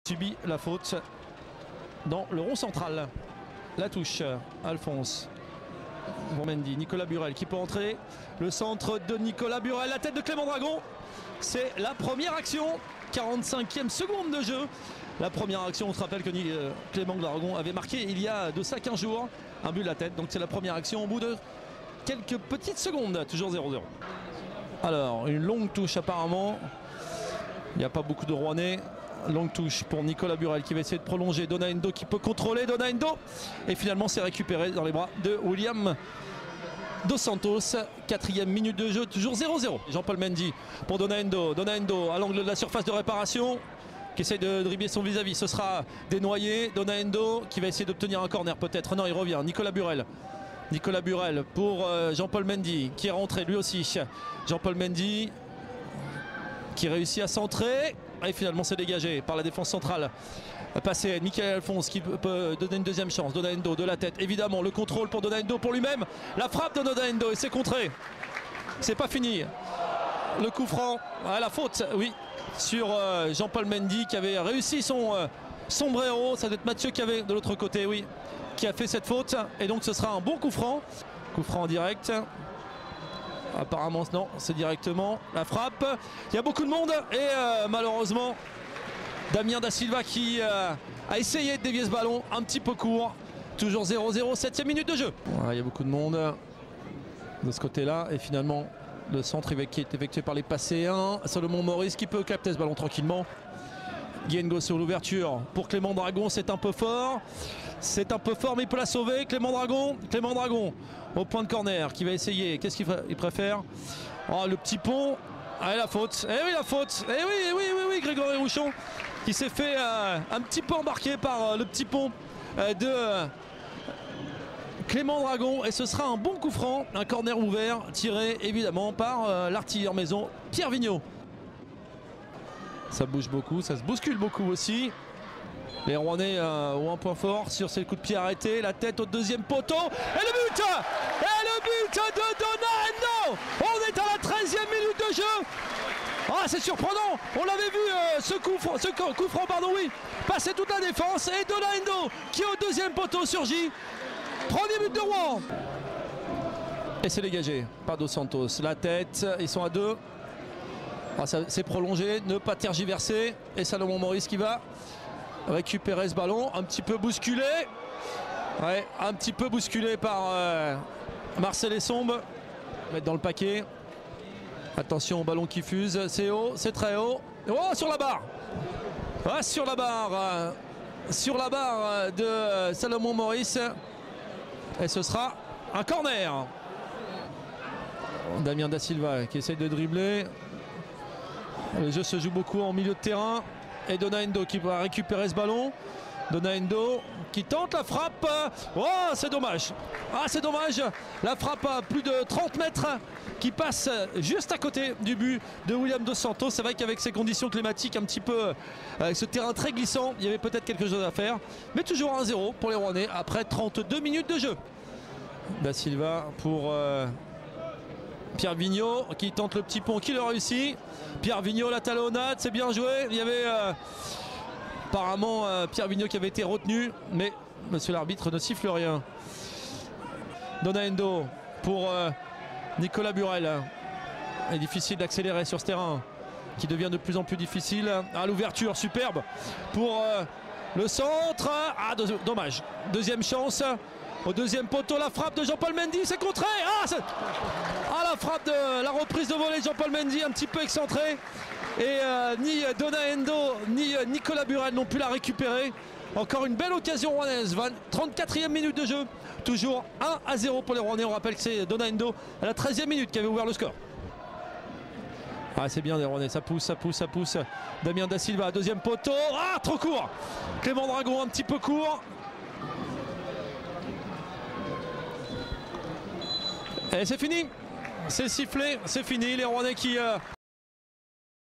Subit la faute dans le rond central. La touche, Alphonse. Mendy, Nicolas Burel qui peut entrer. Le centre de Nicolas Burel, la tête de Clément Dragon. C'est la première action, 45e seconde de jeu. La première action, on se rappelle que Clément Dragon avait marqué il y a de ça 15 jours un but de la tête. Donc c'est la première action au bout de quelques petites secondes, toujours 0-0. Alors, une longue touche apparemment. Il n'y a pas beaucoup de Rouennais. Longue touche pour Nicolas Burel qui va essayer de prolonger. Dona Endo qui peut contrôler. Dona Endo. Et finalement, c'est récupéré dans les bras de William Dos Santos. 4e minute de jeu, toujours 0-0. Jean-Paul Mendy pour Dona Endo. Dona Endo à l'angle de la surface de réparation qui essaye de dribbler son vis-à-vis. Ce sera dénoyé. Dona Endo qui va essayer d'obtenir un corner peut-être. Non, il revient. Nicolas Burel. Nicolas Burel pour Jean-Paul Mendy qui est rentré lui aussi. Jean-Paul Mendy qui réussit à centrer. Et finalement c'est dégagé par la défense centrale. Passé Michael Alphonse qui peut donner une deuxième chance. Dona Endo de la tête, évidemment le contrôle pour Dona Endo pour lui-même. La frappe de Dona Endo et c'est contré. C'est pas fini. Le coup franc, la faute, oui, sur Jean-Paul Mendy qui avait réussi son sombrero. Ça doit être Mathieu qui avait de l'autre côté, oui, qui a fait cette faute. Et donc ce sera un bon coup franc. Coup franc en direct. Apparemment non, c'est directement la frappe. Il y a beaucoup de monde et malheureusement Damien Da Silva qui a essayé de dévier ce ballon un petit peu court. Toujours 0-0, 7e minute de jeu. Voilà, il y a beaucoup de monde de ce côté-là et finalement le centre qui est effectué par les Passéens. Salomon Maurice qui peut capter ce ballon tranquillement. Guyengo sur l'ouverture pour Clément Dragon, c'est un peu fort. C'est un peu fort mais il peut la sauver. Clément Dragon au point de corner qui va essayer. Qu'est-ce qu'il préfère? Oh, le petit pont. Ah, et la faute. Eh oui, la faute. Eh oui, Grégory Rouchon qui s'est fait un petit peu embarquer par le petit pont de Clément Dragon. Et ce sera un bon coup franc. Un corner ouvert tiré évidemment par l'artilleur maison Pierre Vigneault. Ça bouge beaucoup, ça se bouscule beaucoup aussi. Les Rouennais ont un point fort sur ces coups de pied arrêtés. La tête au deuxième poteau. Et le but! Et le but de Dona Endo! On est à la 13e minute de jeu. Ah, c'est surprenant. On l'avait vu ce coup franc, pardon, oui. Passer toute la défense. Et Dona Endo qui au deuxième poteau surgit. Premier but de Rouen. Et c'est dégagé par Dos Santos. La tête, ils sont à 2. Ah, c'est prolongé, ne pas tergiverser. Et Salomon Maurice qui va récupérer ce ballon, un petit peu bousculé. Ouais, un petit peu bousculé par Marcel Essombe. Mettre dans le paquet. Attention au ballon qui fuse, c'est haut, c'est très haut. Oh, sur la barre. Ah, sur la barre de Salomon Maurice. Et ce sera un corner. Damien Da Silva qui essaye de dribbler. Le jeu se joue beaucoup en milieu de terrain. Et Dona Endo qui va récupérer ce ballon. Dona Endo qui tente la frappe. Oh, c'est dommage. Ah, c'est dommage. La frappe à plus de 30 mètres qui passe juste à côté du but de William Dos Santos. C'est vrai qu'avec ces conditions climatiques un petit peu, avec ce terrain très glissant, il y avait peut-être quelque chose à faire. Mais toujours 1-0 pour les Rouennais après 32 minutes de jeu. Da Silva pour Pierre Vigneault qui tente le petit pont, qui le réussit. Pierre Vigneault, la talonnade, c'est bien joué. Il y avait apparemment Pierre Vigneault qui avait été retenu, mais monsieur l'arbitre ne siffle rien. Dona Endo pour Nicolas Burel. Il est difficile d'accélérer sur ce terrain qui devient de plus en plus difficile. À l'ouverture, superbe pour le centre. Ah, dommage. Deuxième chance. Au deuxième poteau, la frappe de Jean-Paul Mendy, c'est contré. La frappe de la reprise de volée de Jean-Paul Mendy, un petit peu excentré. Et ni Dona Endo ni Nicolas Burel n'ont pu la récupérer. Encore une belle occasion rouennaise. 34e minute de jeu. Toujours 1-0 pour les Rouennais. On rappelle que c'est Dona Endo à la 13e minute qui avait ouvert le score. Ah, c'est bien les Rouennais, ça pousse. Damien Da Silva, deuxième poteau. Ah, trop court. Clément Dragon un petit peu court. Et c'est fini, c'est sifflé, c'est fini. Les Rouennais qui